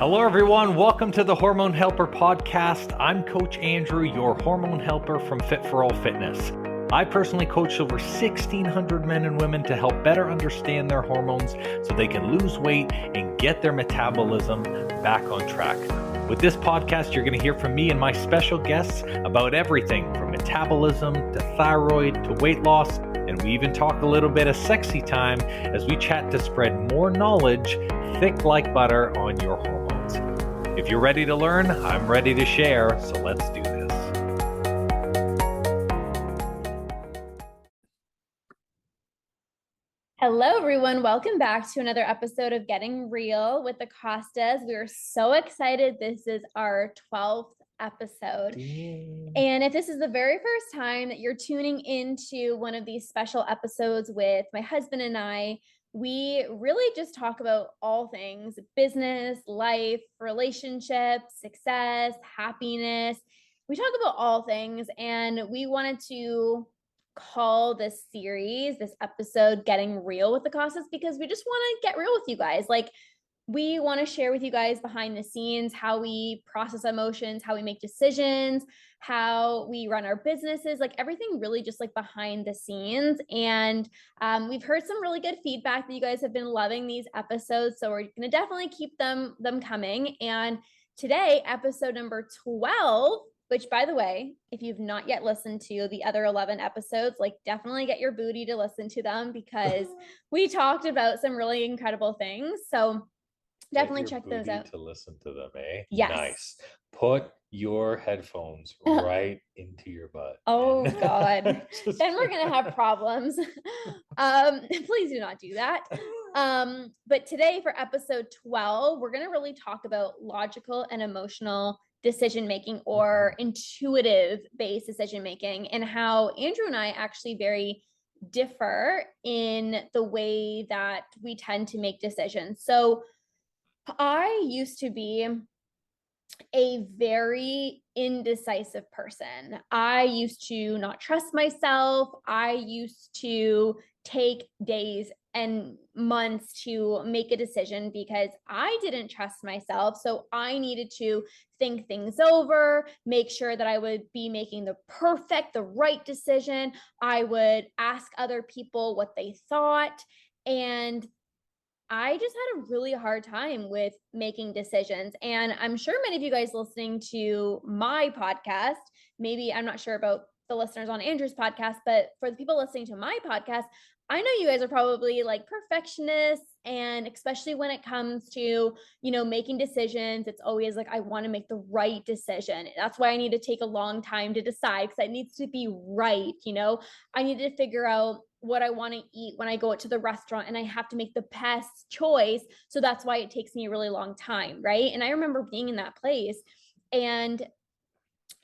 Hello, everyone. Welcome to the Hormone Helper podcast. I'm Coach Andrew, your hormone helper from Fit for All Fitness. I personally coach over 1,600 men and women to help better understand their hormones so they can lose weight and get their metabolism back on track. With this podcast, you're going to hear from me and my special guests about everything from metabolism to thyroid to weight loss. And we even talk a little bit of sexy time as we chat to spread more knowledge, thick like butter, on your hormones. If you're ready to learn, I'm ready to share, so let's do this. Hello, everyone. Welcome back to another episode of Getting Real with the Costas. We are so excited. This is our 12th episode. And if this is the very first time that you're tuning into one of these special episodes with my husband and I, we really just talk about all things business, life, relationships, success, happiness. We talk about all things, and we wanted to call this series, this episode, Getting Real with the Costas, because we just want to get real with you guys. We want to share with you guys behind the scenes how we process emotions, how we make decisions, how we run our businesses, everything really just behind the scenes. And we've heard some really good feedback that you guys have been loving these episodes. So we're going to definitely keep them coming. And today, episode number 12, which, by the way, if you've not yet listened to the other 11 episodes, definitely get your booty to listen to them because we talked about some really incredible things. So definitely check those out. To listen to them, eh? Yes. Nice. Put your headphones right into your butt. Oh God. Then we're gonna have problems. Please do not do that. But today for episode 12, we're gonna really talk about logical and emotional decision making, or intuitive based decision making, and how Andrew and I actually very differ in the way that we tend to make decisions. So I used to be a very indecisive person. I used to not trust myself. I used to take days and months to make a decision because I didn't trust myself. So I needed to think things over, make sure that I would be making the right decision. I would ask other people what they thought. And I just had a really hard time with making decisions. And I'm sure many of you guys listening to my podcast, maybe I'm not sure about the listeners on Andrew's podcast, but for the people listening to my podcast, I know you guys are probably perfectionists. And especially when it comes to, making decisions, it's always I want to make the right decision. That's why I need to take a long time to decide, because it needs to be right. I need to figure out what I want to eat when I go to the restaurant, and I have to make the best choice. So that's why it takes me a really long time. Right. And I remember being in that place and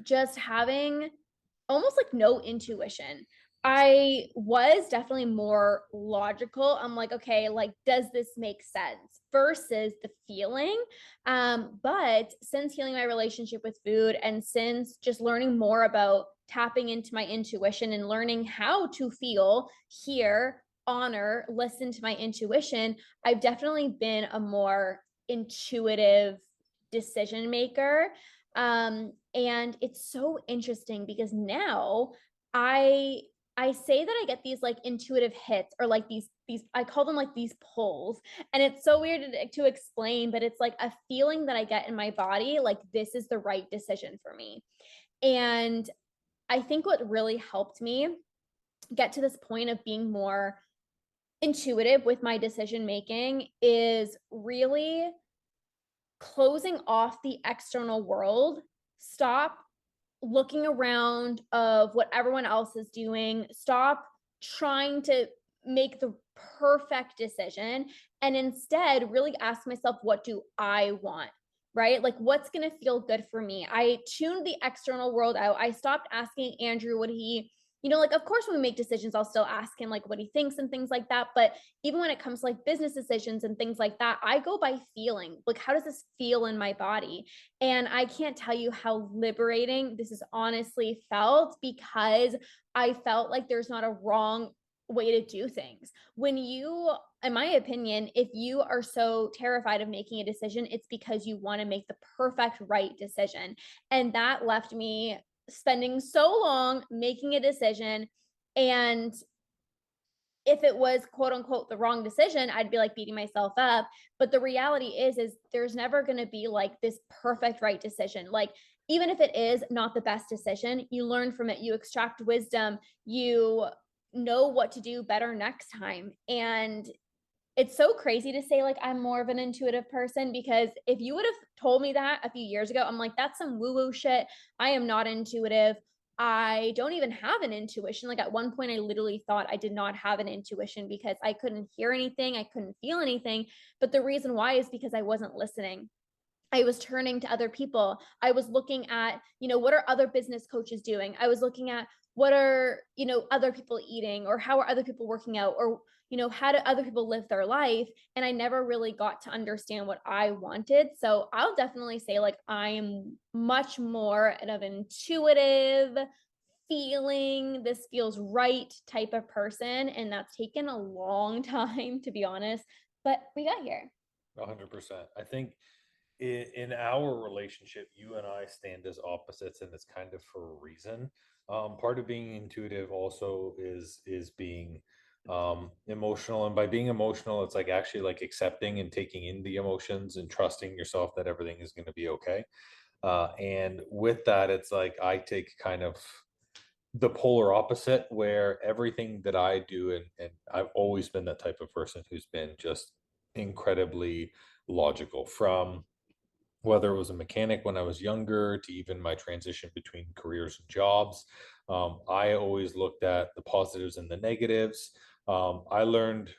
just having almost no intuition. I was definitely more logical. I'm okay, does this make sense versus the feeling? But since healing my relationship with food, and since just learning more about tapping into my intuition and learning how to feel, hear, honor, listen to my intuition, I've definitely been a more intuitive decision maker. And it's so interesting because now I say that I get these intuitive hits, or these I call them these pulls, and it's so weird to explain, but it's a feeling that I get in my body, this is the right decision for me. And I think what really helped me get to this point of being more intuitive with my decision making is really closing off the external world. Stop looking around of what everyone else is doing. Stop trying to make the perfect decision, and instead really ask myself, what do I want? Right? What's going to feel good for me? I tuned the external world out. I stopped asking Andrew what he, of course, when we make decisions, I'll still ask him what he thinks and things like that. But even when it comes to business decisions and things like that, I go by feeling. How does this feel in my body? And I can't tell you how liberating this has honestly felt, because I felt there's not a wrong way to do things. When you, in my opinion, if you are so terrified of making a decision, it's because you want to make the perfect right decision. And that left me spending so long making a decision. And if it was quote unquote the wrong decision, I'd be like beating myself up. But the reality is there's never going to be like this perfect right decision. Like, even if it is not the best decision, you learn from it, you extract wisdom, you know what to do better next time. And it's so crazy to say like I'm more of an intuitive person, because if you would have told me that a few years ago, I'm like, that's some woo-woo shit. I am not intuitive. I don't even have an intuition. Like, at one point, I literally thought I did not have an intuition because I couldn't hear anything, I couldn't feel anything. But the reason why is because I wasn't listening. I was turning to other people. I was looking at, what are other business coaches doing? I was looking at what are, other people eating, or how are other people working out, or, how do other people live their life? And I never really got to understand what I wanted. So I'll definitely say like I am much more of an intuitive feeling, this feels right type of person. And that's taken a long time, to be honest, but we got here. 100%. I think in our relationship, you and I stand as opposites, and it's kind of for a reason. Part of being intuitive also is being emotional, and by being emotional, it's like actually like accepting and taking in the emotions and trusting yourself that everything is going to be okay. And with that, it's like I take kind of the polar opposite, where everything that I do, and I've always been that type of person who's been just incredibly logical, from whether it was a mechanic when I was younger to even my transition between careers and jobs. I always looked at the positives and the negatives. I learned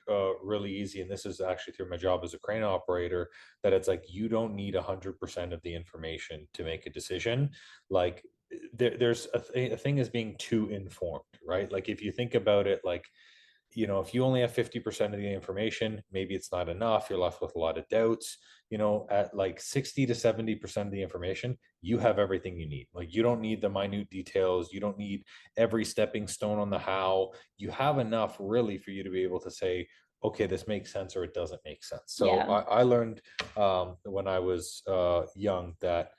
really easy, and this is actually through my job as a crane operator, that it's like you don't need 100% of the information to make a decision. Like there's a thing as being too informed, right? Like if you think about it, like if you only have 50% of the information, maybe it's not enough. You're left with a lot of doubts. At like 60 to 70% of the information, you have everything you need. Like you don't need the minute details. You don't need every stepping stone on the how. You have enough really for you to be able to say, okay, this makes sense or it doesn't make sense. So Yeah. I learned when I was young that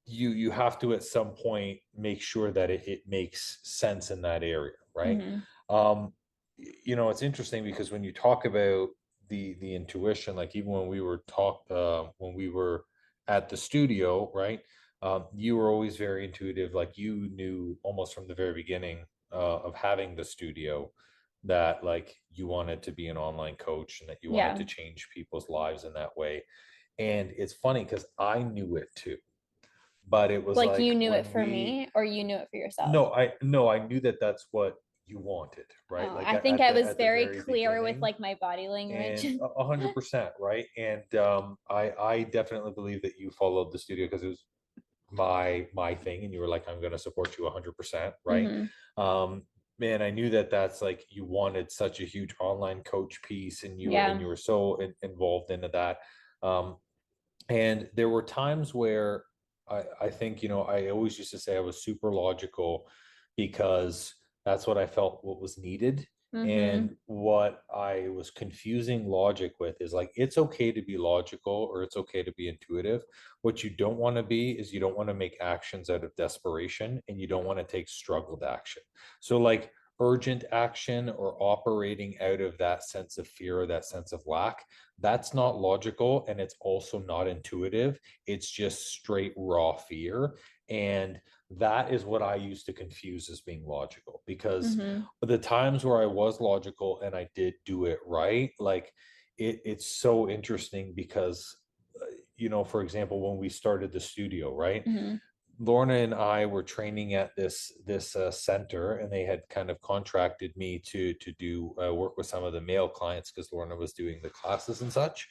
you have to at some point make sure that it makes sense in that area, right? Mm-hmm. It's interesting because when you talk about the intuition, like even when we were at the studio, right? You were always very intuitive. Like you knew almost from the very beginning of having the studio that like you wanted to be an online coach and that you wanted to change people's lives in that way. And it's funny because I knew it too, but it was like you knew it when for me, or you knew it for yourself? no, I knew that that's what you wanted, right? Oh, Like I think at I the was very clear with beginning, like my body language. and 100%, right? And I definitely believe that you followed the studio because it was my thing, and you were like, I'm going to support you 100%, right? Mm-hmm. Man, I knew that that's like you wanted such a huge online coach piece, and Yeah. you were so involved into that. Um, and there were times where I think, I always used to say I was super logical because that's what I felt what was needed. Mm-hmm. And what I was confusing logic with is like, it's okay to be logical or it's okay to be intuitive. What you don't want to be is you don't want to make actions out of desperation, and you don't want to take struggled action. So, like, urgent action or operating out of that sense of fear or that sense of lack, that's not logical, and it's also not intuitive. It's just straight raw fear. And that is what I used to confuse as being logical, because Mm-hmm. the times where I was logical and I did do it right, like it's so interesting because for example, when we started the studio, right? Mm-hmm. Lorna and I were training at this center, and they had kind of contracted me to do work with some of the male clients because Lorna was doing the classes and such.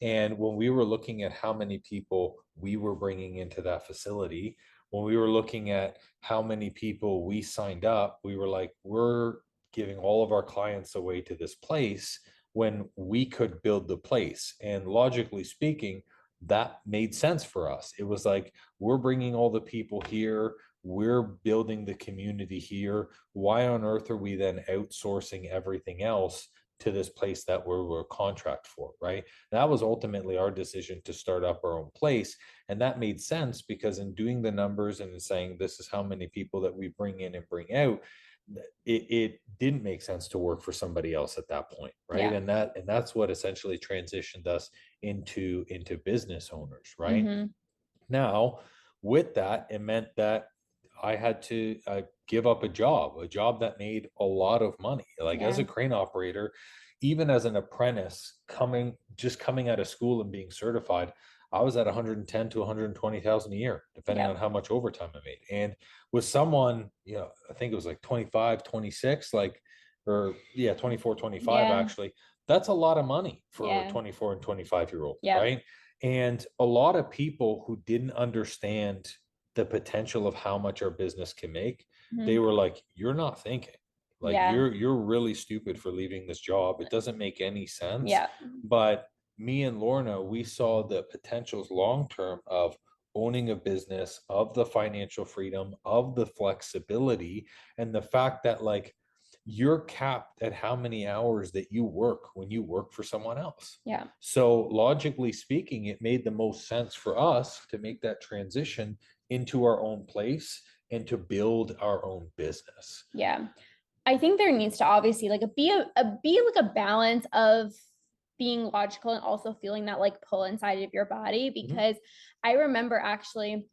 And when we were looking at how many people we were bringing into that facility, when we were looking at how many people we signed up, we were like, we're giving all of our clients away to this place when we could build the place. And logically speaking, that made sense for us. It was like, we're bringing all the people here. we're building the community here. Why on earth are we then outsourcing everything else to this place that we're a contract for, right? That was ultimately our decision to start up our own place. And that made sense because in doing the numbers and saying this is how many people that we bring in and bring out, it didn't make sense to work for somebody else at that point, right? Yeah. And that's what essentially transitioned us into business owners, right? Now, with that, it meant that I had to give up a job that made a lot of money. Like as a Yeah. crane operator, even as an apprentice coming out of school and being certified, I was at 110 to 120,000 a year, depending Yeah. on how much overtime I made. And with someone, I think it was like 25, 26, like, or yeah, 24, 25 Yeah. actually, that's a lot of money for a Yeah. 24 and 25-year-old, Yeah. right? And a lot of people who didn't understand the potential of how much our business can make, they were like, you're not thinking. Like Yeah. you're really stupid for leaving this job. It doesn't make any sense. Yeah. But me and Lorna, we saw the potentials long term of owning a business, of the financial freedom, of the flexibility, and the fact that like you're capped at how many hours that you work when you work for someone else. Yeah. So logically speaking, it made the most sense for us to make that transition into our own place and to build our own business. Yeah. I think there needs to obviously like be like a balance of being logical and also feeling that like pull inside of your body, because I remember actually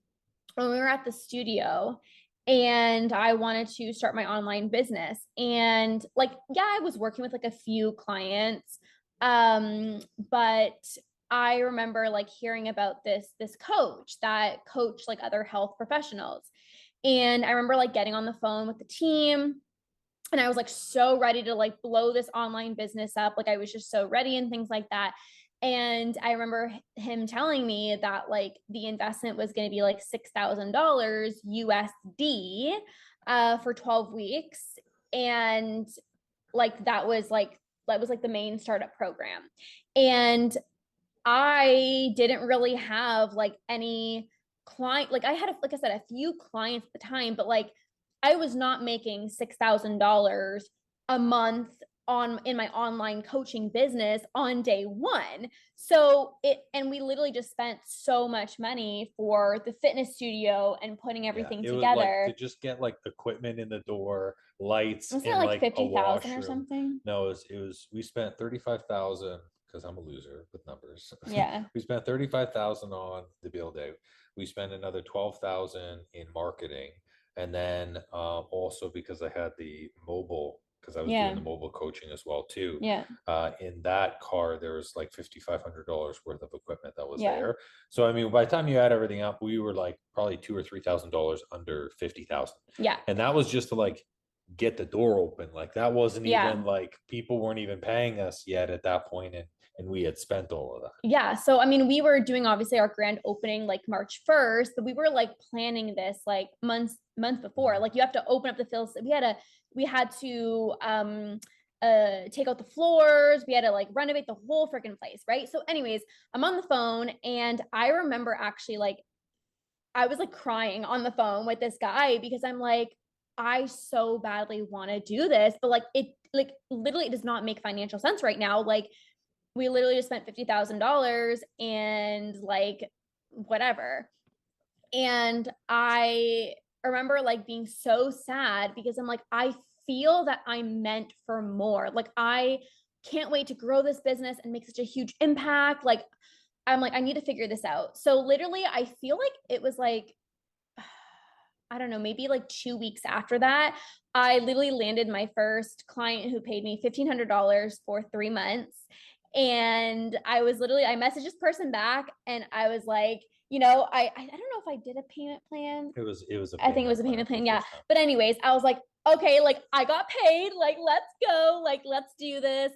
when we were at the studio and I wanted to start my online business, and like, yeah, I was working with like a few clients. But I remember like hearing about this coach that coached like other health professionals. And I remember like getting on the phone with the team, and I was like so ready to like blow this online business up. Like I was just so ready and things like that. And I remember him telling me that like the investment was going to be like $6,000 USD for 12 weeks. And like that was like the main startup program. And I didn't really have like any client. Like I had, like I said, a few clients at the time, but like I was not making $6,000 a month in my online coaching business on day one. So and we literally just spent so much money for the fitness studio and putting everything it was like together. to just get like equipment in the door, lights, Wasn't it and like like 50,000 or something? No, it was we spent 35,000 because I'm a loser with numbers. Yeah. We spent 35,000 on the build out. We spent another 12,000 in marketing, and then also because I had the mobile, because I was doing the mobile coaching as well too. Yeah. In that car, there was like $5,500 worth of equipment that was Yeah. there. So I mean, by the time you add everything up, we were like probably $2,000 or $3,000 under 50,000. Yeah. And that was just to like get the door open. Like that wasn't even like people weren't even paying us yet at that point, and we had spent all of that. Yeah. So, I mean, we were doing obviously our grand opening like March 1st, but we were like planning this like months before. Like you have to open up the fields. We had to take out the floors. We had to like renovate the whole freaking place. Right. So anyways, I'm on the phone, and I remember actually like I was like crying on the phone with this guy because I'm like, I so badly want to do this, but like it like literally it does not make financial sense right now. Like we literally just spent $50,000 and like whatever. And I remember like being so sad because I'm like, I feel that I'm meant for more. Like I can't wait to grow this business and make such a huge impact. Like I'm like, I need to figure this out. So literally I feel like it was like, I don't know, maybe like 2 weeks after that, I literally landed my first client who paid me $1,500 for 3 months. And I messaged this person back, and I was like, I don't know if I did a payment plan. I think it was a payment plan. Yeah. But anyways, I was like, okay, like I got paid, like, let's go, like, let's do this.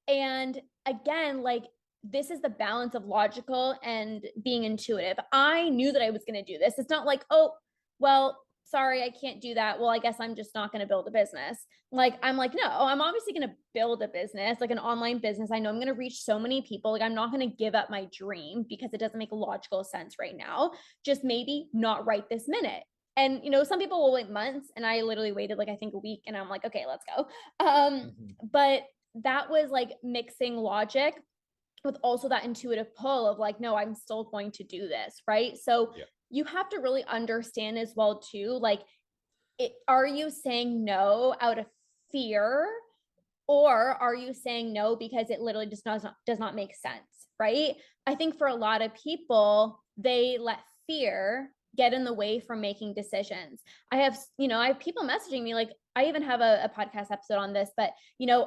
And again, like, this is the balance of logical and being intuitive. I knew that I was going to do this. It's not like, oh, well, sorry, I can't do that. Well, I guess I'm just not going to build a business. Like, I'm like, no, I'm obviously going to build a business, like an online business. I know I'm going to reach so many people. Like, I'm not going to give up my dream because it doesn't make logical sense right now. Just maybe not right this minute. And, some people will wait months, and I literally waited like, I think a week, and I'm like, okay, let's go. But that was like mixing logic with also that intuitive pull of like, no, I'm still going to do this. Right. So you have to really understand as well too, like, are you saying no out of fear, or are you saying no because it literally just does not make sense? Right. I think for a lot of people, they let fear get in the way from making decisions. I have people messaging me, like, I even have a podcast episode on this, but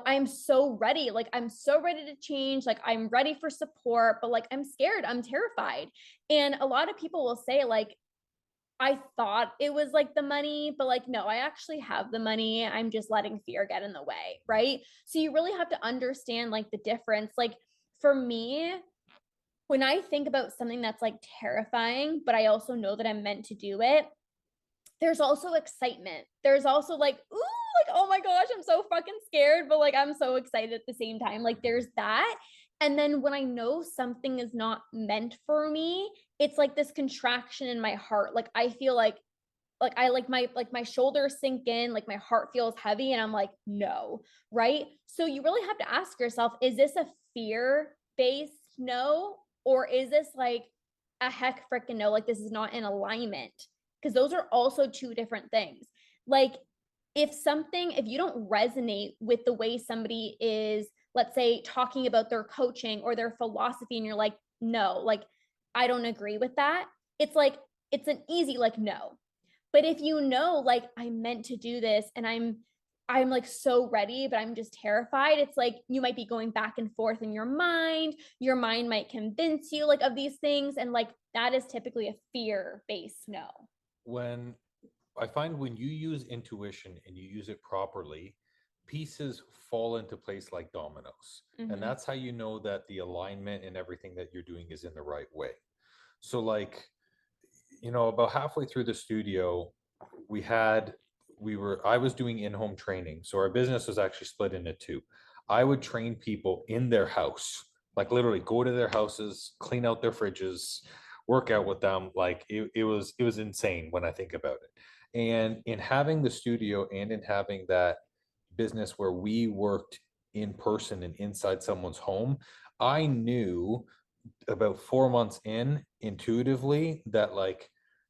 I'm so ready. Like, I'm so ready to change. Like, I'm ready for support, but like, I'm scared. I'm terrified. And a lot of people will say, like, I thought it was like the money, but like, no, I actually have the money. I'm just letting fear get in the way. Right. So you really have to understand like the difference. Like, for me, when I think about something that's like terrifying, but I also know that I'm meant to do it, there's also excitement. There's also like, ooh, like, oh my gosh, I'm so fucking scared, but like, I'm so excited at the same time. Like, there's that. And then when I know something is not meant for me, it's like this contraction in my heart. Like, I feel like I my shoulders sink in, like my heart feels heavy, and I'm like, no. Right. So you really have to ask yourself, is this a fear based no? Or is this like a heck freaking no? Like, this is not in alignment. Because those are also two different things. Like, if you don't resonate with the way somebody is, let's say, talking about their coaching or their philosophy, and you're like, no, like, I don't agree with that. It's like, it's an easy, like, no. But if like, I'm meant to do this, and I'm like so ready, but I'm just terrified. It's like, you might be going back and forth in your mind. Your mind might convince you like of these things. And like, that is typically a fear-based no. When I find when you use intuition and you use it properly, pieces fall into place like dominoes. And that's how you know that the alignment and everything that you're doing is in the right way. So like, about halfway through the studio, I was doing in-home training. So our business was actually split into two. I would train people in their house, like literally go to their houses, clean out their fridges, work out with them. Like it was insane when I think about it. And in having the studio and in having that business where we worked in person and inside someone's home, I knew about 4 months in intuitively that like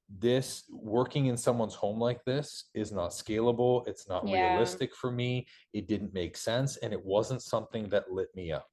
this working in someone's home like this is not scalable. It's not realistic for me. It didn't make sense. And it wasn't something that lit me up.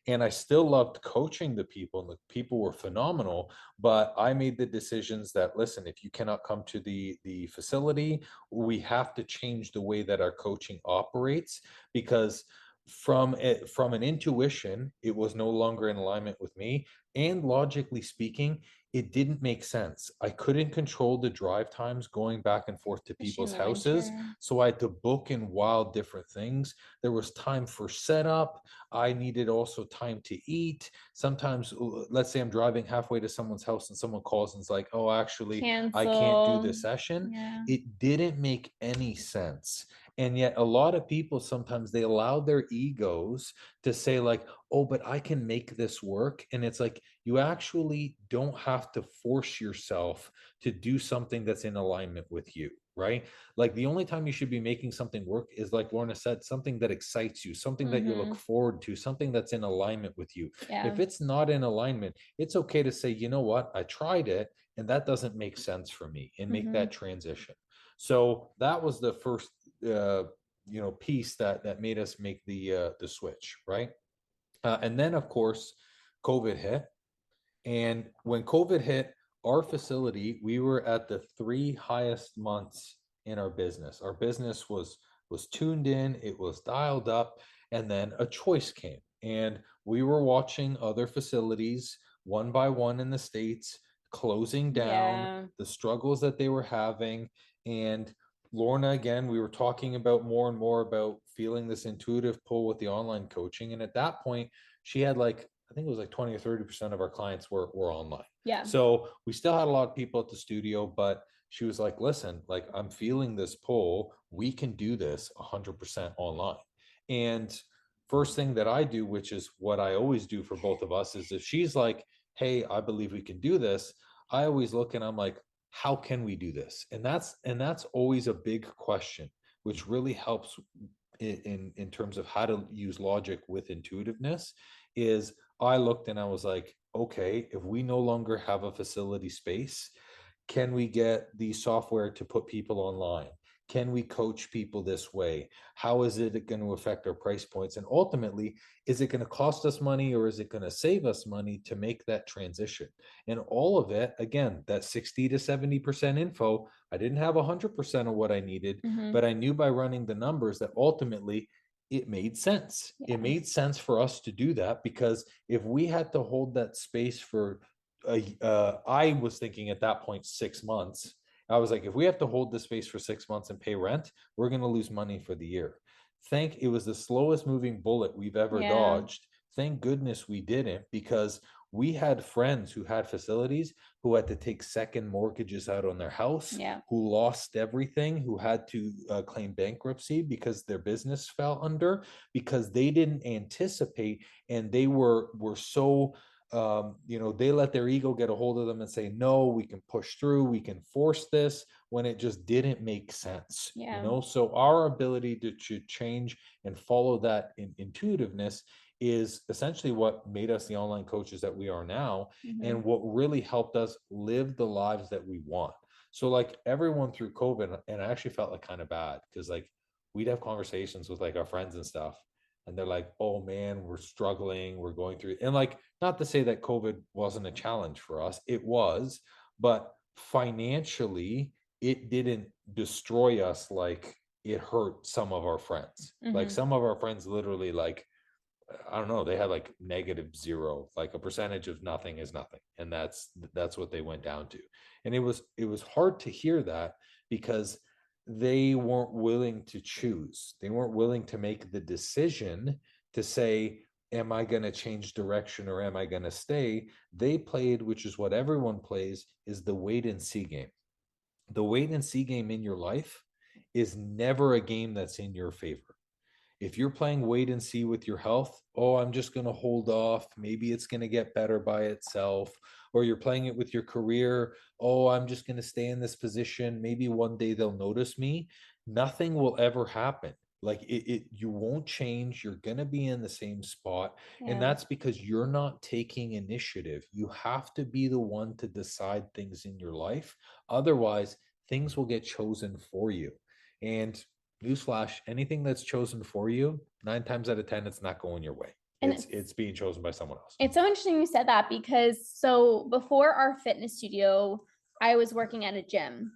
And I still loved coaching the people, and the people were phenomenal. But I made the decisions that, listen, if you cannot come to the facility, we have to change the way that our coaching operates, because from an intuition, it was no longer in alignment with me. And logically speaking, it didn't make sense. I couldn't control the drive times going back and forth to people's houses. So I had to book in wild different things. There was time for setup. I needed also time to eat. Sometimes, let's say I'm driving halfway to someone's house and someone calls and is like, oh, actually, cancel. I can't do the session. It didn't make any sense. And yet a lot of people, sometimes they allow their egos to say like, oh, but I can make this work. And it's like, you actually don't have to force yourself to do something that's in alignment with you, right? Like, the only time you should be making something work is, like Lorna said, something that excites you, something that you look forward to, something that's in alignment with you. If it's not in alignment, it's okay to say, you know what, I tried it and that doesn't make sense for me, and make that transition. So that was the first piece that made us make the switch, right? And then of course COVID hit. And when COVID hit, our facility, we were at the 3 highest months in our business. Our business was tuned in, it was dialed up, and then a choice came. And we were watching other facilities one by one in the States closing down, the struggles that they were having. And Lorna, again, we were talking about more and more about feeling this intuitive pull with the online coaching. And at that point, she had like, I think it was like 20 or 30% of our clients were online. So we still had a lot of people at the studio, but she was like, listen, like, I'm feeling this pull. We can do this 100% online. And first thing that I do, which is what I always do for both of us, is if she's like, hey, I believe we can do this, I always look and I'm like, how can we do this? And that's always a big question, which really helps in terms of how to use logic with intuitiveness. Is I looked and I was like, okay, if we no longer have a facility space, can we get the software to put people online? Can we coach people this way? How is it going to affect our price points? And ultimately, is it going to cost us money or is it going to save us money to make that transition? And all of it, again, that 60 to 70% info, I didn't have 100% of what I needed, but I knew by running the numbers that ultimately it made sense. Yeah. It made sense for us to do that, because if we had to hold that space for I was thinking at that point 6 months. I was like, if we have to hold this space for 6 months and pay rent, we're going to lose money for the year. It was the slowest moving bullet we've ever Yeah. dodged. Thank goodness we didn't, because we had friends who had facilities who had to take second mortgages out on their house, Yeah. who lost everything, who had to claim bankruptcy because their business fell under, because they didn't anticipate, and they were so they let their ego get a hold of them and say, no, we can push through, we can force this, when it just didn't make sense. Yeah. So our ability to change and follow that intuitiveness is essentially what made us the online coaches that we are now, and what really helped us live the lives that we want. So like everyone through COVID, and I actually felt like kind of bad, because like we'd have conversations with like our friends and stuff, and they're like, oh man, we're struggling, we're going through, and like, not to say that COVID wasn't a challenge for us, it was, but financially it didn't destroy us like it hurt some of our friends. Like some of our friends literally, like, I don't know, they had like -0, like a percentage of nothing is nothing, and that's what they went down to. And it was hard to hear that, because they weren't willing to choose. They weren't willing to make the decision to say, am I going to change direction or am I going to stay? They played, which is what everyone plays, is the wait and see game. The wait and see game in your life is never a game that's in your favor. If you're playing wait and see with your health, oh, I'm just going to hold off, maybe it's going to get better by itself. Or you're playing it with your career, oh, I'm just going to stay in this position, maybe one day they'll notice me. Nothing will ever happen. Like you won't change. You're going to be in the same spot. And that's because you're not taking initiative. You have to be the one to decide things in your life. Otherwise, things will get chosen for you. And newsflash, anything that's chosen for you, 9 times out of 10, it's not going your way. And it's being chosen by someone else. It's so interesting you said that, because so before our fitness studio, I was working at a gym,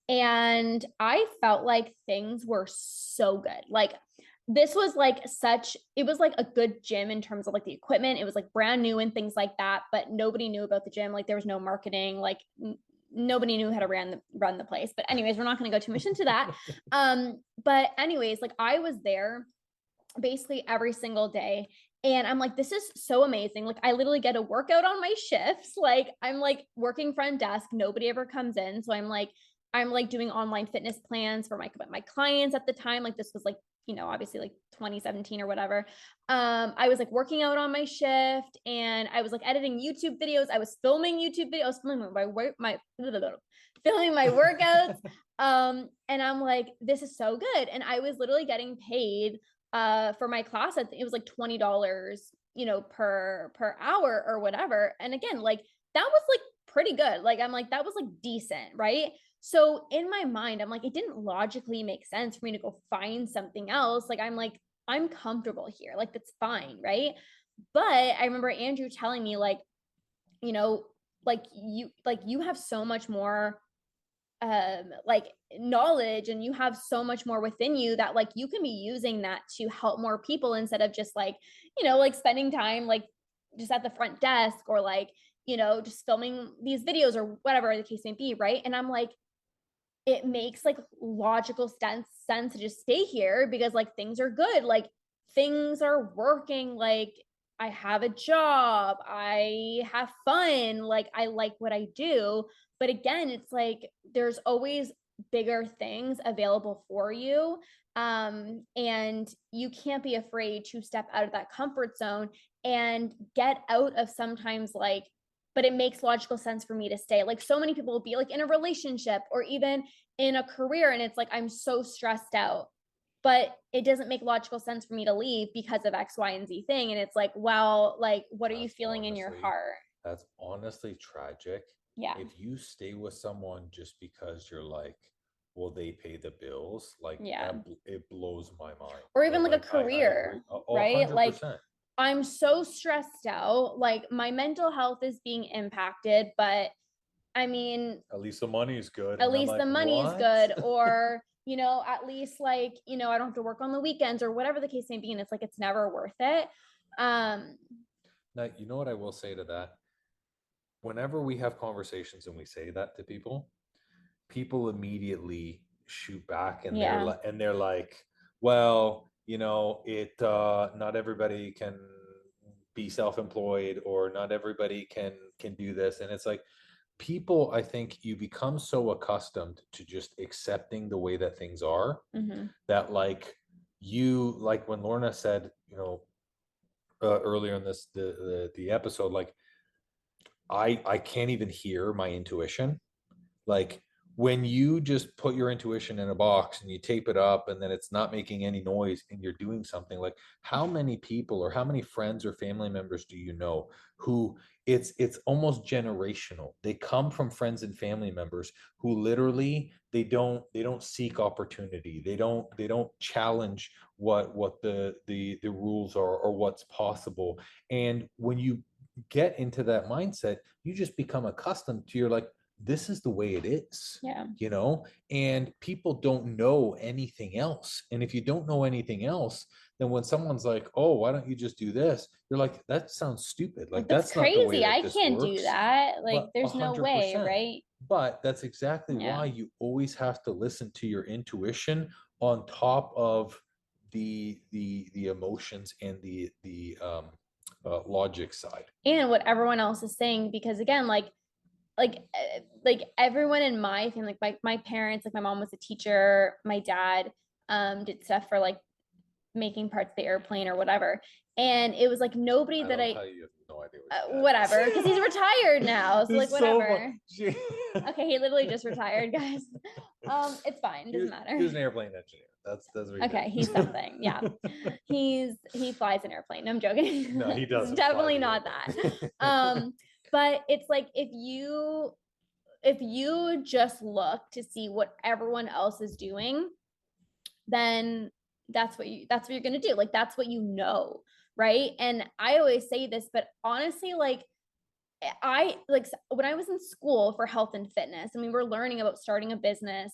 and I felt like things were so good. Like this was like it was like a good gym in terms of like the equipment. It was like brand new and things like that, but nobody knew about the gym. Like there was no marketing, like nobody knew how to run the place. But anyways, we're not going to go too much into that. But anyways, like I was there basically every single day. And I'm like, this is so amazing. Like I literally get a workout on my shifts. Like I'm like working front desk. Nobody ever comes in. So I'm like doing online fitness plans for my clients at the time. Like this was like, obviously like 2017 or whatever. I was like working out on my shift, and I was like editing YouTube videos. I was filming YouTube videos, filming filming my workouts. And I'm like, this is so good. And I was literally getting paid for my class. I think it was like $20, per hour or whatever. And again, like that was like pretty good. Like, I'm like, that was like decent. Right. So in my mind, I'm like, it didn't logically make sense for me to go find something else. Like, I'm like, I'm comfortable here. Like, that's fine. But I remember Andrew telling me like, you have so much more like knowledge, and you have so much more within you that like you can be using that to help more people, instead of just like like spending time like just at the front desk, or like just filming these videos or whatever the case may be, right? And I'm like, it makes like logical sense to just stay here, because like things are good, like things are working, like I have a job, I have fun, like I like what I do. But again, it's like there's always bigger things available for you. And you can't be afraid to step out of that comfort zone and get out of sometimes like but it makes logical sense for me to stay. Like so many people will be like in a relationship or even in a career, and it's like, I'm so stressed out, but it doesn't make logical sense for me to leave because of X, Y, and Z thing. And it's like, well, like, what are you feeling in your heart? That's honestly tragic. Yeah. If you stay with someone just because you're like, well, they pay the bills, like Yeah. it blows my mind. Or even But, like a career, right? Like 100%. I'm so stressed out, like my mental health is being impacted, but I mean, At least the money's good. at And I'm least like, the money's what? good, or at least like, I don't have to work on the weekends or whatever the case may be. And it's like, it's never worth it. Now, you know what I will say to that? Whenever we have conversations and we say that to people immediately shoot back, and Yeah. they're like, well, it not everybody can be self-employed, or not everybody can do this. And it's like, people, I think you become so accustomed to just accepting the way that things are, that like when Lorna said, earlier in this the episode, like I can't even hear my intuition. Like when you just put your intuition in a box and you tape it up and then it's not making any noise and you're doing something, like how many people or how many friends or family members do you know who it's almost generational. They come from friends and family members who literally they don't seek opportunity. They don't challenge what the rules are or what's possible. And when you get into that mindset, you just become accustomed to, you're like, this is the way it is. Yeah. And people don't know anything else. And if you don't know anything else, then when someone's like, oh, why don't you just do this, you're like, that sounds stupid. Like that's not the way crazy. that I this can't do works. that. Like But there's no way, 100%. right? But that's exactly Yeah. why you always have to listen to your intuition on top of the emotions and the logic side. And what everyone else is saying, because again, like everyone in my family, like my parents, like my mom was a teacher, my dad did stuff for like making parts of the airplane or whatever. And it was like nobody that I you have no idea whatever, because he's retired now. So like whatever. So okay, he literally just retired, guys. It's fine, doesn't matter. He was an airplane engineer. That's what he okay did. He's something. Yeah. He flies an airplane. I'm joking. No, he doesn't. Definitely not that. But it's like if you just look to see what everyone else is doing, then that's what you're going to do. Like that's what right? And I always say this, but honestly, like I like when I was in school for health and fitness and we were learning about starting a business,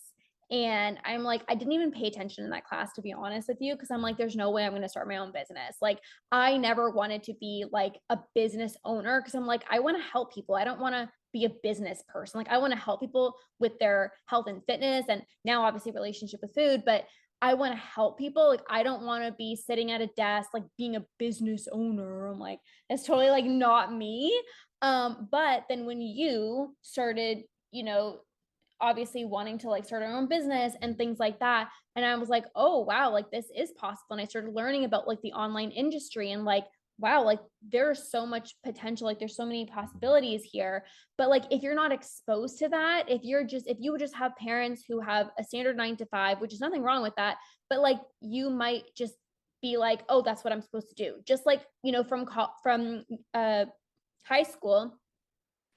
and I'm like, I didn't even pay attention in that class, to be honest with you, because I'm like, there's no way I'm going to start my own business. Like I never wanted to be like a business owner, because I'm like, I want to help people. I don't want to be a business person. Like I want to help people with their health and fitness, and now obviously relationship with food, but I want to help people. Like I don't want to be sitting at a desk like being a business owner. I'm like, it's totally like not me. But then when you started, obviously wanting to like start our own business and things like that, and I was like, oh wow, like this is possible. And I started learning about like the online industry, and like, wow, like there's so much potential, like there's so many possibilities here. But like if you're not exposed to that, if you would just have parents who have a standard 9 to 5, which is nothing wrong with that, but like you might just be like, oh, that's what I'm supposed to do. Just like, from high school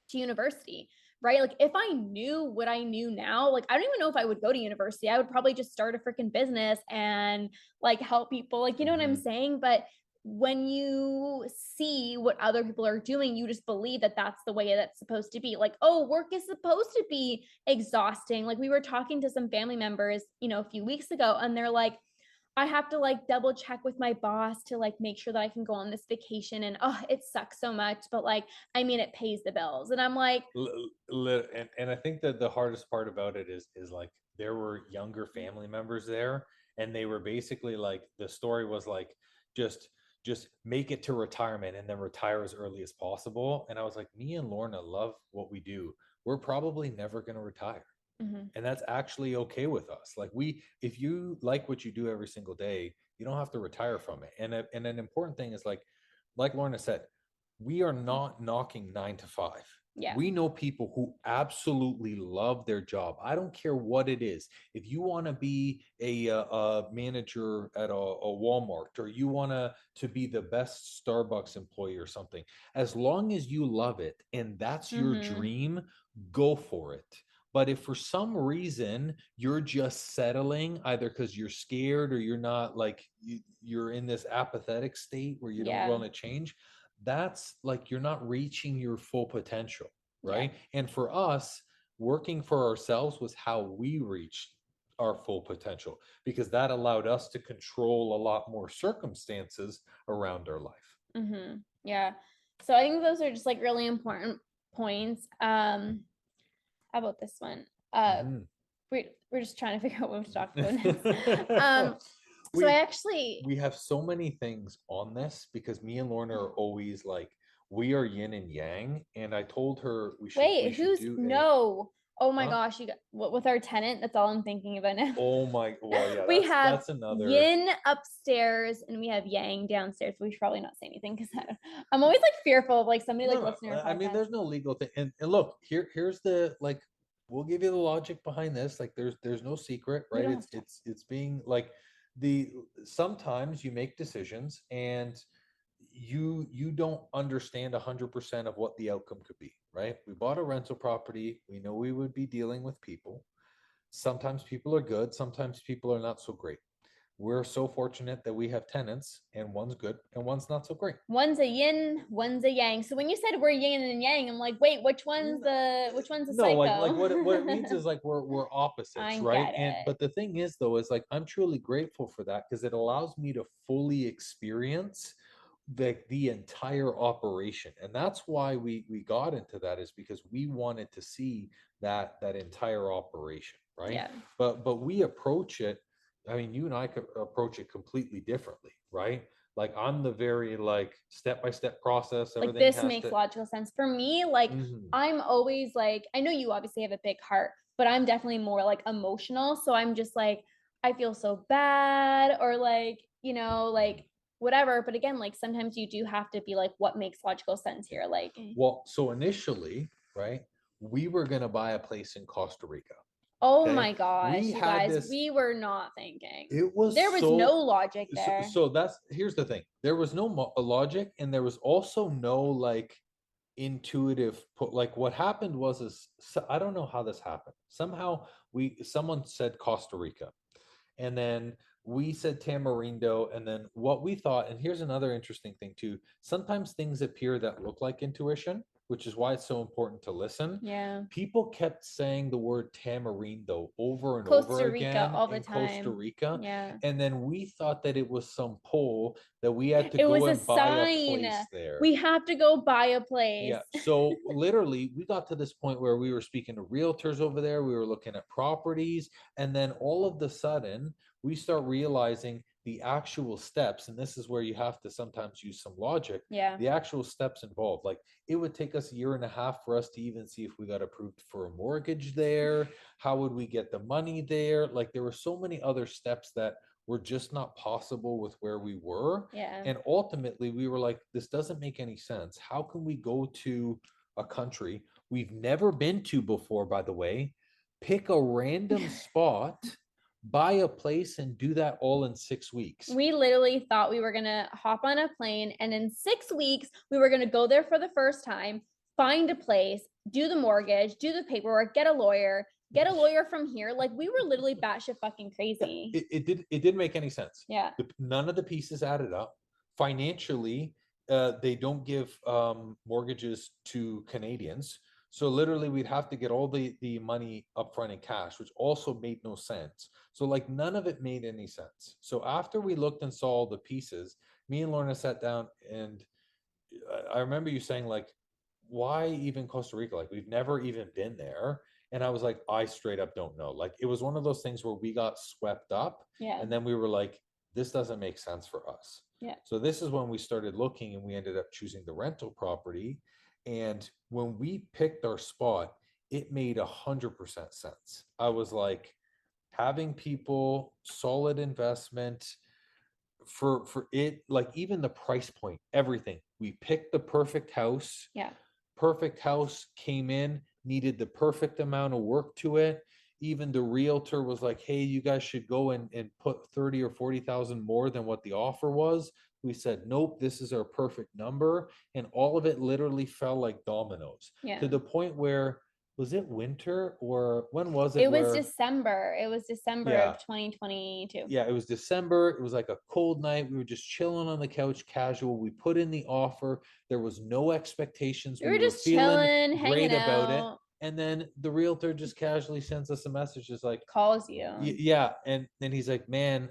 to university, right? Like if I knew what I knew now, like I don't even know if I would go to university. I would probably just start a freaking business and like help people, like, what I'm saying? But when you see what other people are doing, you just believe that that's the way that's supposed to be. Like, oh, work is supposed to be exhausting. Like we were talking to some family members, a few weeks ago, and they're like, I have to like double check with my boss to like make sure that I can go on this vacation, and it sucks so much, but like I mean it pays the bills. And I'm like, and I think that the hardest part about it is like there were younger family members there, and they were basically like, the story was like, just make it to retirement and then retire as early as possible. And I was like, me and Lorna love what we do. We're probably never going to retire. And that's actually okay with us. Like if you like what you do every single day, you don't have to retire from it. And an important thing is like Lorna said, we are not knocking 9 to 5. Yeah. We know people who absolutely love their job. I don't care what it is. If you want to be a manager at a Walmart, or you want to be the best Starbucks employee or something, as long as you love it and that's your dream, go for it. But if for some reason you're just settling, either because you're scared or you're not, like, you're in this apathetic state where you don't want to change, that's like you're not reaching your full potential, right? And for us, working for ourselves was how we reached our full potential, because that allowed us to control a lot more circumstances around our life. Yeah. So I think those are just like really important points. How about this one? We're just trying to figure out what to talk about next. So I actually, we have so many things on this because me and Lorna are always like, we are yin and yang. And I told her we should. Oh my gosh, you got with our tenant. That's all I'm thinking about now. Oh my, well, yeah, we have that's another yin upstairs and we have yang downstairs. We should probably not say anything because I'm always like fearful of like somebody like listening. I mean, there's no legal thing. And look, here's the, like, we'll give you the logic behind this. Like, there's no secret, right? It's being like, sometimes you make decisions and you don't understand 100% of what the outcome could be, right? We bought a rental property. We know we would be dealing with people. Sometimes people are good, sometimes people are not so great. We're so fortunate that we have tenants, and one's good and one's not so great. One's a yin, one's a yang. So when you said we're yin and yang, I'm like, wait, which one's a No, psycho? like what it means is like we're opposites, right? And but the thing is, though, is like I'm truly grateful for that, because it allows me to fully experience the entire operation. And that's why we got into that, is because we wanted to see that entire operation, right? Yeah. But we approach it, I mean, you and I could approach it completely differently, right? Like, I'm the very like step-by-step process. Like, this makes logical sense for me. Like, I'm always like, I know you obviously have a big heart, but I'm definitely more like emotional. So I'm just like, I feel so bad, or like, you know, like whatever. But again, like sometimes you do have to be like, what makes logical sense here? Like, well, so initially, right, we were gonna buy a place in Costa Rica. Oh my gosh, you guys, we were not thinking. There was no logic there. So here's the thing. There was no logic, and there was also no like intuitive like what happened was I don't know how this happened. Somehow someone said Costa Rica, and then we said Tamarindo, and then what we thought, and here's another interesting thing too, sometimes things appear that look like intuition, which is why it's so important to listen. Yeah. People kept saying the word Tamarindo over and Costa over Rica again all the in time. Costa Rica. Yeah. And then we thought that it was some poll that we had to It go was and a buy a sign. place there. We have to go buy a place. Yeah. So literally we got to this point where we were speaking to realtors over there. We were looking at properties. And then all of the sudden we start realizing the actual steps, and this is where you have to sometimes use some logic. Yeah. The actual steps involved, like it would take us 1.5 years for us to even see if we got approved for a mortgage there. How would we get the money there? Like, there were so many other steps that were just not possible with where we were. Yeah. And ultimately we were like, this doesn't make any sense. How can we go to a country we've never been to before, by the way, pick a random spot, buy a place, and do that all in 6 weeks? We literally thought we were going to hop on a plane, and in 6 weeks, we were going to go there for the first time, find a place, do the mortgage, do the paperwork, get a lawyer from here. Like, we were literally batshit fucking crazy. It didn't make any sense. Yeah. None of the pieces added up. Financially, they don't give mortgages to Canadians. So literally we'd have to get all the money upfront in cash, which also made no sense. So like none of it made any sense. So after we looked and saw all the pieces, me and Lorna sat down, and I remember you saying like, why even Costa Rica? Like, we've never even been there. And I was like, I straight up don't know. Like, it was one of those things where we got swept up. Yeah. And then we were like, this doesn't make sense for us. Yeah. So this is when we started looking, and we ended up choosing the rental property. And when we picked our spot, it made 100% sense. I was like, having people, solid investment for it, like even the price point, everything. We picked the perfect house. Yeah. perfect house came in, needed the perfect amount of work to it. Even the realtor was like, hey, you guys should go and put 30 or 40,000 more than what the offer was. We said, nope, this is our perfect number. And all of it literally fell like dominoes Yeah. to the point where, was it winter or when was it? It was December. It was December Yeah. of 2022. Yeah, it was December. It was like a cold night. We were just chilling on the couch, casual. We put in the offer. There was no expectations. We were just feeling chilling, great hanging about it. out. And then the realtor just casually sends us a message, just like, Calls you. yeah. And then he's like, man,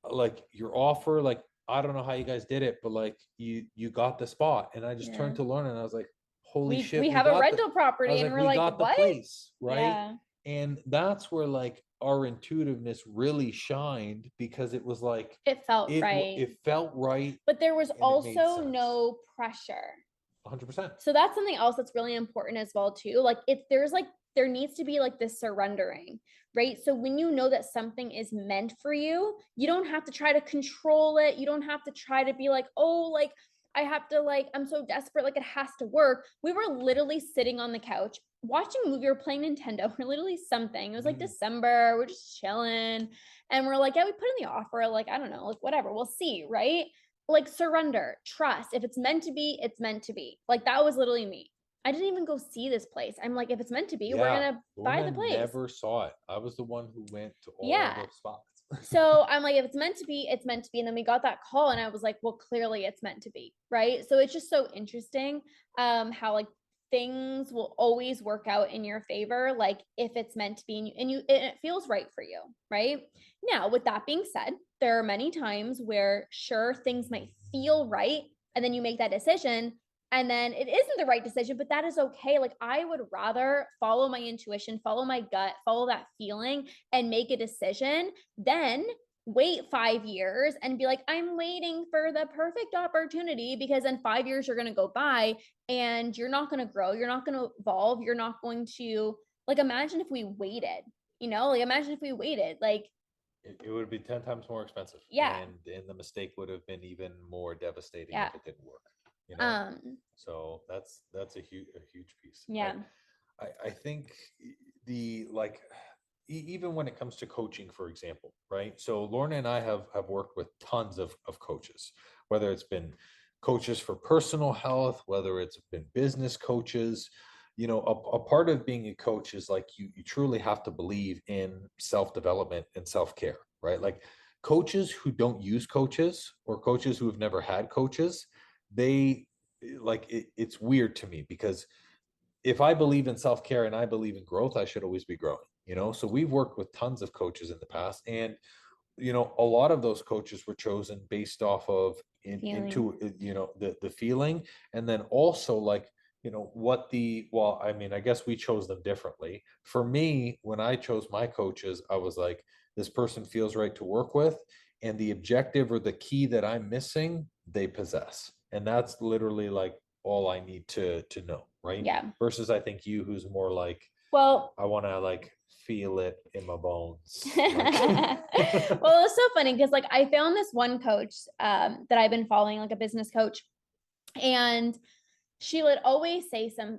like your offer, like, I don't know how you guys did it, but like you got the spot. And I just turned to Lorna and I was like, holy shit. We have a rental property and we're like, got the what? place, right? Yeah. And that's where like our intuitiveness really shined, because it was like, it felt right. It felt right. But there was also no pressure. 100%. So that's something else that's really important as well too. Like there needs to be like this surrendering, right? So when you know that something is meant for you, you don't have to try to control it. You don't have to try to be like, oh, like I have to, like, I'm so desperate, like it has to work. We were literally sitting on the couch watching a movie or playing Nintendo or literally something. It was like December, we're just chilling. And we're like, yeah, we put in the offer, like, I don't know, like whatever, we'll see, right? Like surrender, trust. If it's meant to be, it's meant to be. Like that was literally me. I didn't even go see this place. I'm like, if it's meant to be, we're gonna buy the place. Never saw it. I was the one who went to all the spots. So I'm like, if it's meant to be, it's meant to be. And then we got that call and I was like, well, clearly it's meant to be, right? So it's just so interesting how like things will always work out in your favor, like if it's meant to be, and it feels right for you, right? Now, with that being said, there are many times where sure, things might feel right, and then you make that decision, and then it isn't the right decision, but that is okay. Like I would rather follow my intuition, follow my gut, follow that feeling and make a decision than wait 5 years and be like, I'm waiting for the perfect opportunity, because in 5 years you're going to go by and you're not going to grow. You're not going to evolve. You're not going to, like, imagine if we waited, like imagine if we waited, like it would be 10 times more expensive. Yeah. And the mistake would have been even more devastating if it didn't work. So that's a huge piece. Yeah. I think even when it comes to coaching, for example, right? So Lorna and I have worked with tons of coaches, whether it's been coaches for personal health, whether it's been business coaches. A part of being a coach is like you truly have to believe in self-development and self-care, right? Like coaches who don't use coaches, or coaches who have never had coaches, it's weird to me, because if I believe in self-care and I believe in growth, I should always be growing, So we've worked with tons of coaches in the past, and a lot of those coaches were chosen based off of the feeling, and then also like I guess we chose them differently. For me, when I chose my coaches, I was like, this person feels right to work with, and the objective or the key that I'm missing, they possess. And that's literally like all I need to know, right? Yeah. Versus I think you, who's more like, well, I want to like feel it in my bones. Well, it's so funny because like I found this one coach that I've been following, like a business coach, and she would always say feel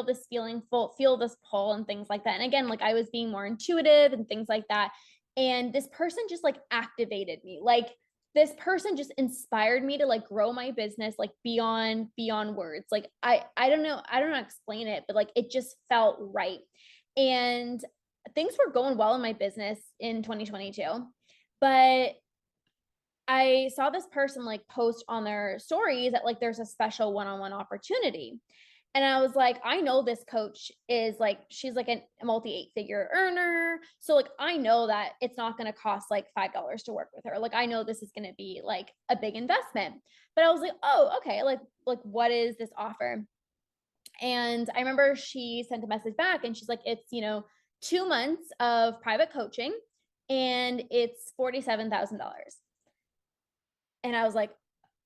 this feeling, feel this pull and things like that. And again, like I was being more intuitive and things like that. And this person just like activated me. Like this person just inspired me to like grow my business, like beyond words. Like I don't know how to explain it, but like it just felt right. And things were going well in my business in 2022, but I saw this person like post on their stories that like there's a special one-on-one opportunity. And I was like, I know this coach is like, she's like a multi-8-figure earner. So like, I know that it's not going to cost like $5 to work with her. Like, I know this is going to be like a big investment, but I was like, oh, okay. Like what is this offer? And I remember she sent a message back and she's like, it's, 2 months of private coaching and it's $47,000. And I was like,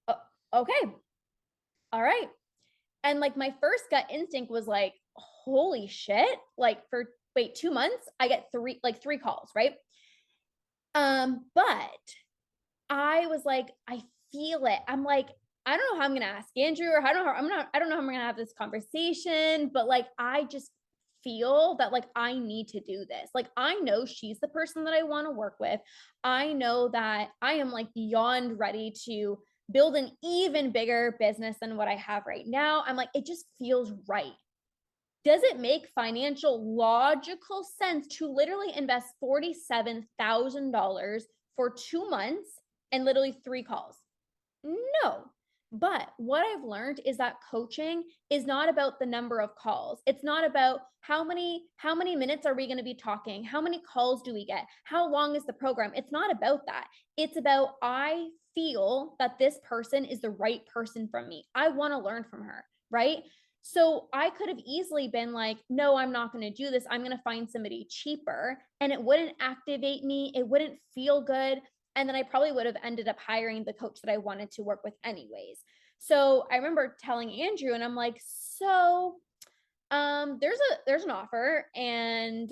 oh, okay, all right. And like my first gut instinct was like, holy shit, like 2 months, I get three calls, right? But I was like, I feel it. I'm like, I don't know how I'm going to ask Andrew, or I don't know how I'm going to have this conversation, but like, I just feel that like, I need to do this. Like, I know she's the person that I want to work with. I know that I am like beyond ready to build an even bigger business than what I have right now. I'm like, it just feels right. Does it make financial logical sense to literally invest $47,000 for 2 months and literally 3 calls? No. But what I've learned is that coaching is not about the number of calls. It's not about how many minutes are we going to be talking? How many calls do we get? How long is the program? It's not about that. It's about, I feel that this person is the right person for me. I want to learn from her, right? So I could have easily been like, no, I'm not going to do this. I'm going to find somebody cheaper, and it wouldn't activate me. It wouldn't feel good. And then I probably would have ended up hiring the coach that I wanted to work with anyways. So I remember telling Andrew, and I'm like, so there's an offer, and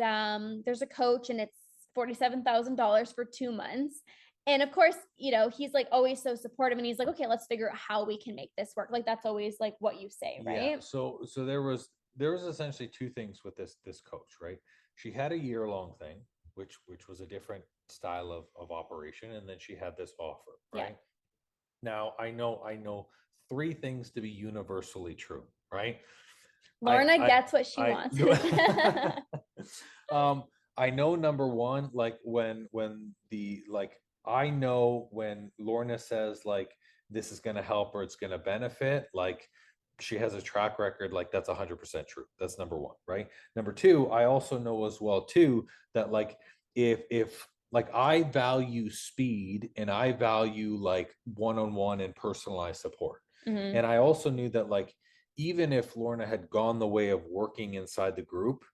there's a coach, and it's $47,000 for 2 months. And of course, you know, he's like always so supportive, and he's like, okay, let's figure out how we can make this work. Like, that's always like what you say, right? Yeah. So there was essentially 2 things with this coach, right? She had a year-long thing, which was a different style of operation, and then she had this offer, right? Yeah. Now I know 3 things to be universally true, right? Lorna gets what she wants. I know, number one, like when I know when Lorna says like this is going to help or it's going to benefit, like she has a track record, like that's 100% true. That's number one, right? Number two, I also know as well too that like if like I value speed and I value like one-on-one and personalized support. Mm-hmm. And I also knew that like even if Lorna had gone the way of working inside the group,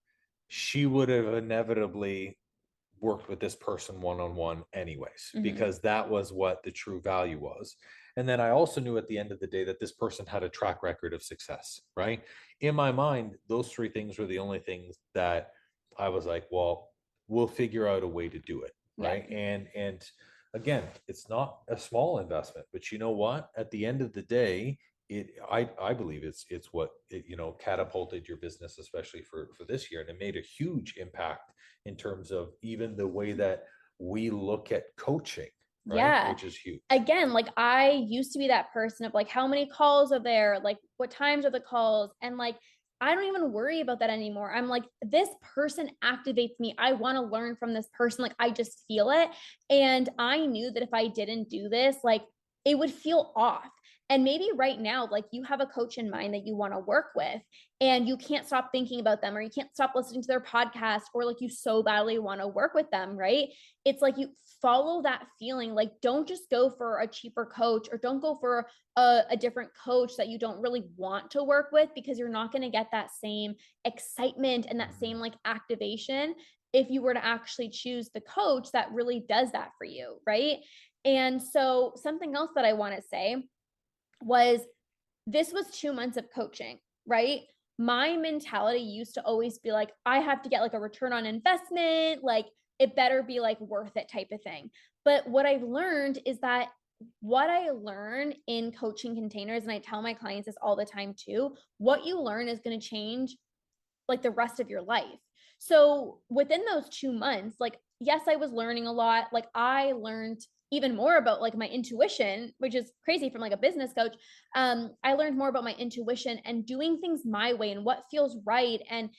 she would have inevitably worked with this person one-on-one anyways, Mm-hmm. because that was what the true value was. And then I also knew at the end of the day that this person had a track record of success, right? In my mind, those 3 things were the only things that I was like, well, we'll figure out a way to do it, right? Yeah. And again, it's not a small investment, but you know what? At the end of the day, I believe it's what it, you know, catapulted your business, especially for this year, and it made a huge impact in terms of even the way that we look at coaching, right? Yeah. Which is huge. Again, like I used to be that person of like, how many calls are there? Like, what times are the calls? And like, I don't even worry about that anymore. I'm like, this person activates me. I want to learn from this person. Like, I just feel it. And I knew that if I didn't do this, like it would feel off. And maybe right now, like you have a coach in mind that you want to work with, and you can't stop thinking about them, or you can't stop listening to their podcast, or like you so badly want to work with them, right? It's like you follow that feeling. Like, don't just go for a cheaper coach, or don't go for a different coach that you don't really want to work with, because you're not going to get that same excitement and that same like activation if you were to actually choose the coach that really does that for you, right? And so something else that I want to say was, this was 2 months of coaching, right? My mentality used to always be like, I have to get like a return on investment, like it better be like worth it type of thing. But what I've learned is that what I learn in coaching containers, and I tell my clients this all the time too, what you learn is going to change like the rest of your life. So within those 2 months, like, yes, I was learning a lot. Like I learned even more about like my intuition, which is crazy from like a business coach. I learned more about my intuition and doing things my way and what feels right, and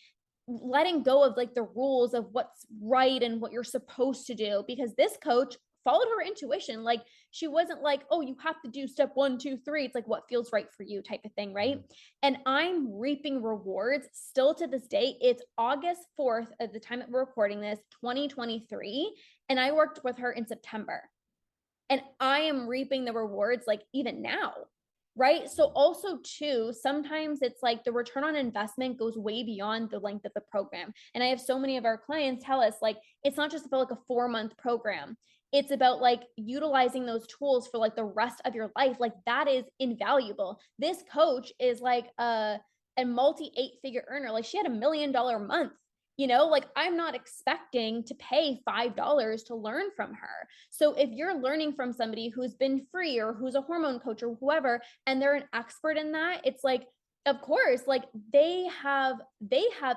letting go of like the rules of what's right and what you're supposed to do, because this coach followed her intuition. Like she wasn't like, oh, you have to do step 1, 2, 3. It's like what feels right for you type of thing, right? And I'm reaping rewards still to this day. It's August 4th at the time that we're recording this, 2023, and I worked with her in September. And I am reaping the rewards like even now, right? So also too, sometimes it's like the return on investment goes way beyond the length of the program. And I have so many of our clients tell us like, it's not just about like a 4-month program. It's about like utilizing those tools for like the rest of your life. Like that is invaluable. This coach is like a multi 8-figure earner. Like she had $1 million month like I'm not expecting to pay $5 to learn from her. So if you're learning from somebody who's been free or who's a hormone coach or whoever, and they're an expert in that, it's like, of course, like they have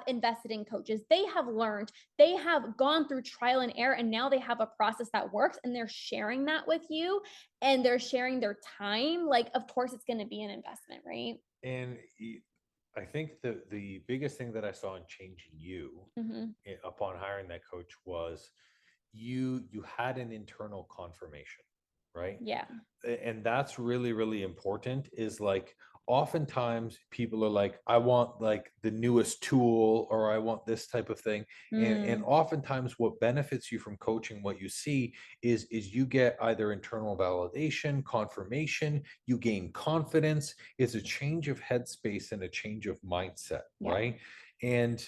invested in coaches, they have learned, they have gone through trial and error, and now they have a process that works, and they're sharing that with you, and they're sharing their time. Like, of course it's going to be an investment, right? And I think the biggest thing that I saw in changing you upon hiring that coach was you had an internal confirmation, right? Yeah. And that's really, really important. Is like, oftentimes people are like, I want like the newest tool, or I want this type of thing. And oftentimes what benefits you from coaching, what you see is you get either internal validation, confirmation, you gain confidence. It's a change of headspace and a change of mindset, right? And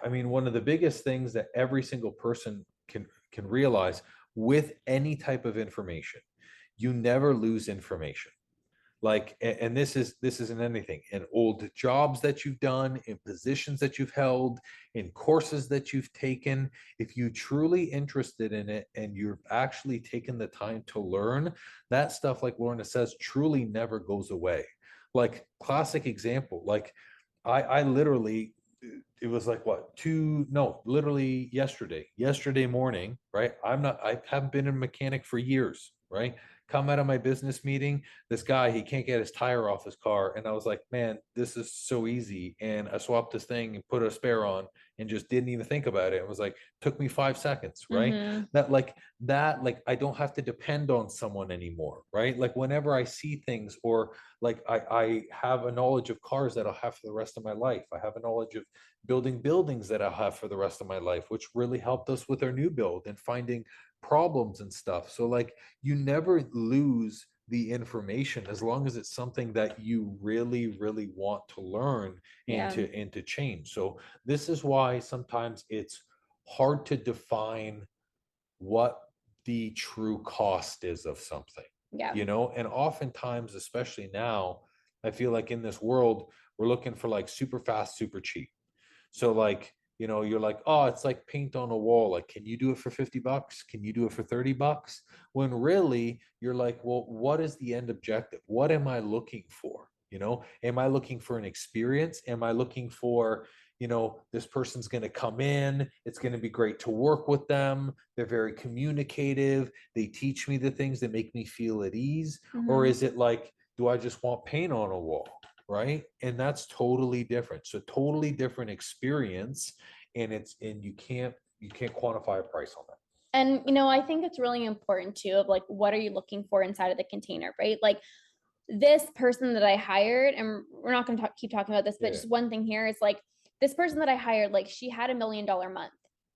I mean, one of the biggest things that every single person can realize with any type of information, you never lose information. Like, and this isn't anything in old jobs that you've done, in positions that you've held, in courses that you've taken. If you truly interested in it and you're actually taking the time to learn, that stuff, like Lorna says, truly never goes away. Like, classic example, like I literally, it was like what, literally yesterday morning, right? I haven't been a mechanic for years, right? Come out of my business meeting, this guy, he can't get his tire off his car. And I was like, man, this is so easy. And I swapped this thing and put a spare on and just didn't even think about it. It was like, took me 5 seconds, right? That, I don't have to depend on someone anymore, right? Like, whenever I see things, or like I have a knowledge of cars that I'll have for the rest of my life. I have a knowledge of building buildings that I'll have for the rest of my life, which really helped us with our new build and finding problems and stuff. So like, you never lose the information as long as it's something that you really, really want to learn and to change. So this is why sometimes it's hard to define what the true cost is of something. And oftentimes, especially now, I feel like in this world, we're looking for like super fast, super cheap. So like, you're like, oh, it's like paint on a wall. Like, can you do it for $50? Can you do it for $30? When really you're like, well, what is the end objective? What am I looking for? Am I looking for an experience? Am I looking for, this person's going to come in, it's going to be great to work with them, they're very communicative, they teach me the things that make me feel at ease? Or is it like, do I just want paint on a wall? Right? And that's totally different. So totally different experience. And you can't quantify a price on that. And I think it's really important too, of like, what are you looking for inside of the container, right? Like, this person that I hired, and we're not going to keep talking about this, but just one thing here is like, this person that I hired, like, she had $1 million month,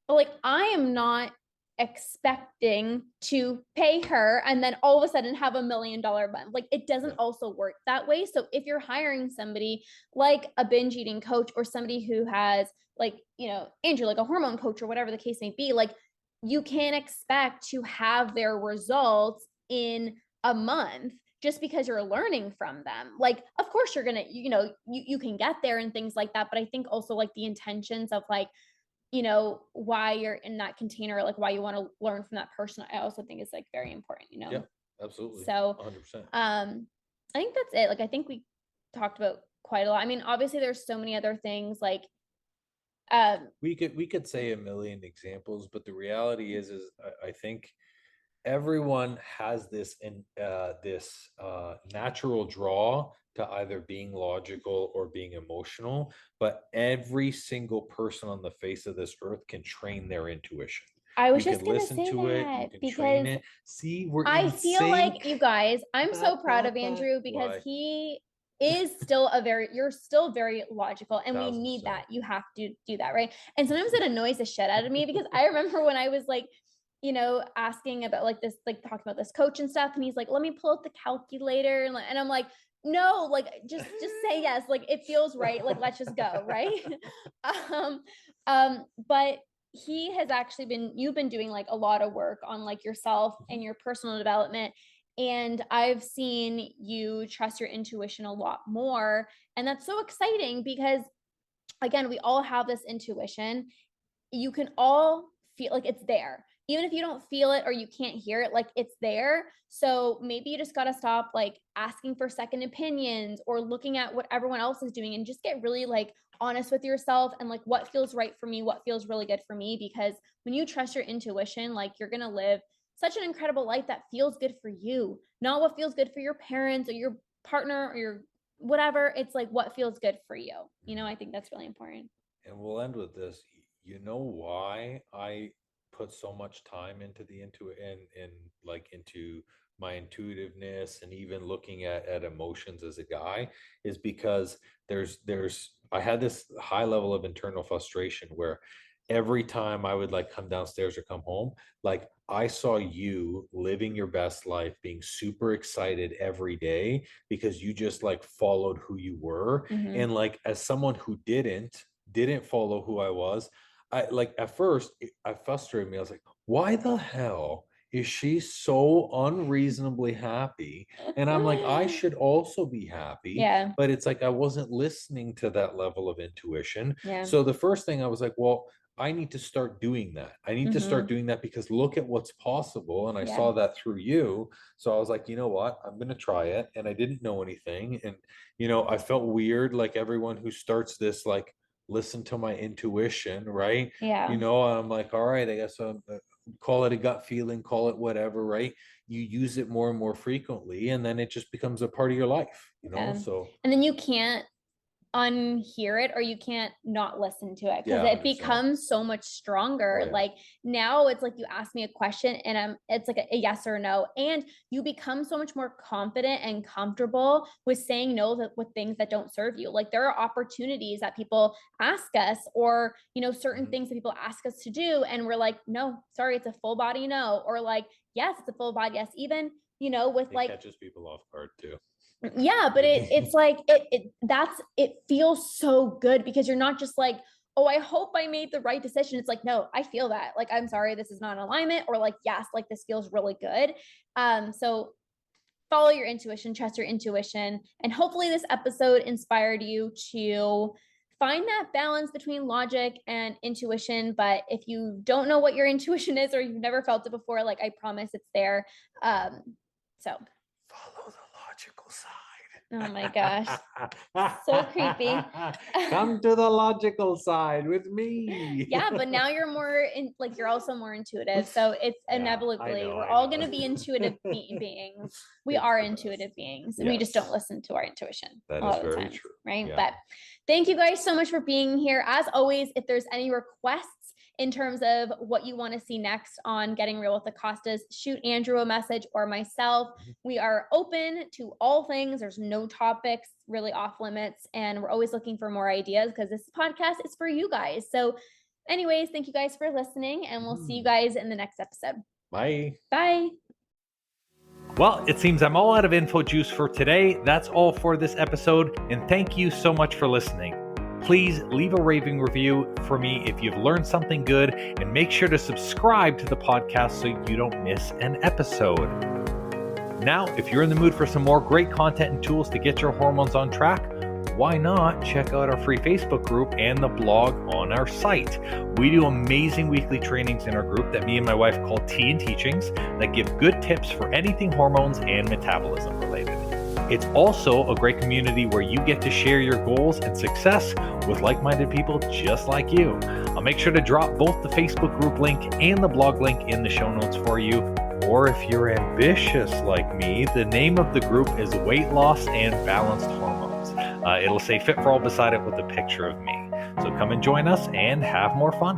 but like, I am not expecting to pay her and then all of a sudden have $1 million month. Like, it doesn't also work that way. So if you're hiring somebody like a binge eating coach, or somebody who has, like, Andrew, like a hormone coach or whatever the case may be, like, you can't expect to have their results in a month just because you're learning from them. Like, of course you're gonna, you can get there and things like that, but I think also like the intentions of like, why you're in that container, like why you want to learn from that person, I also think is like very important. Yeah, absolutely. So 100%. I think that's it. Like, I think we talked about quite a lot. I mean, obviously there's so many other things, like we could say a million examples, but the reality is I think everyone has this natural draw to either being logical or being emotional, but every single person on the face of this earth can train their intuition. I was just going to say that, because see, I feel like, you guys, I'm so proud of Andrew, because he is still you're still very logical, and we need that. You have to do that, right? And sometimes it annoys the shit out of me, because I remember when I was like, asking about like this, like talking about this coach and stuff, and he's like, let me pull up the calculator, and I'm like, no, like just say yes, like it feels right, like let's just go, right? But he has actually you've been doing like a lot of work on like yourself and your personal development, and I've seen you trust your intuition a lot more, and that's so exciting, because again, we all have this intuition. You can all feel like it's there. Even if you don't feel it or you can't hear it, like it's there. So maybe you just got to stop like asking for second opinions or looking at what everyone else is doing and just get really like honest with yourself and like what feels right for me, what feels really good for me. Because when you trust your intuition, like you're going to live such an incredible life that feels good for you, not what feels good for your parents or your partner or your whatever. It's like what feels good for you. You know, I think that's really important. And we'll end with this. You know why I put so much time into the into my intuitiveness and even looking at emotions as a guy is because I had this high level of internal frustration where every time I would like come downstairs or come home, like I saw you living your best life, being super excited every day because you just like followed who you were. And like as someone who didn't follow who I was, I like at first I frustrated me. I was like, why the hell is she so unreasonably happy? And I'm like, I should also be happy. Yeah. But it's like I wasn't listening to that level of intuition. Yeah. So the first thing I was like, well, I need to start doing that. I need to start doing that because look at what's possible. And I saw that through you. So I was like, you know what? I'm going to try it. And I didn't know anything. And, I felt weird, like everyone who starts this, like, listen to my intuition, right? Yeah. I'm like, all right, I guess call it a gut feeling, call it whatever, right? You use it more and more frequently, and then it just becomes a part of your life, So, and then you can't unhear it or you can't not listen to it because it 100%. becomes so much stronger. Oh, yeah. Like now it's like you ask me a question and it's like a yes or no, and you become so much more confident and comfortable with saying no with things that don't serve you. Like there are opportunities that people ask us or certain things that people ask us to do and we're like, no, sorry, it's a full body no, or like, yes, it's a full body yes. Even with it catches people off guard too. Yeah, but it's like it feels so good because you're not just like, oh, I hope I made the right decision. It's like, no, I feel that. Like, I'm sorry, this is not in alignment, or like, yes, like this feels really good. So follow your intuition, trust your intuition, and hopefully this episode inspired you to find that balance between logic and intuition. But if you don't know what your intuition is or you've never felt it before, like I promise it's there. So follow the logical side. Oh my gosh. So creepy. Come to the logical side with me. Yeah, but now you're you're also more intuitive. So it's inevitably, we're all going to be intuitive beings. We are intuitive beings. Yes. We just don't listen to our intuition. That is very true. Right. Yeah. But thank you guys so much for being here. As always, if there's any requests in terms of what you want to see next on Getting Real with the Costas, shoot Andrew a message or myself. We are open to all things. There's no topics really off limits. And we're always looking for more ideas because this podcast is for you guys. So anyways, thank you guys for listening and we'll see you guys in the next episode. Bye. Bye. Well, it seems I'm all out of info juice for today. That's all for this episode. And thank you so much for listening. Please leave a raving review for me if you've learned something good, and make sure to subscribe to the podcast so you don't miss an episode. Now, if you're in the mood for some more great content and tools to get your hormones on track, why not check out our free Facebook group and the blog on our site. We do amazing weekly trainings in our group that me and my wife call Tea and Teachings that give good tips for anything hormones and metabolism related. It's also a great community where you get to share your goals and success with like-minded people just like you. I'll make sure to drop both the Facebook group link and the blog link in the show notes for you. Or if you're ambitious like me, the name of the group is Weight Loss and Balanced Hormones. It'll say Fit for All beside it with a picture of me. So come and join us and have more fun.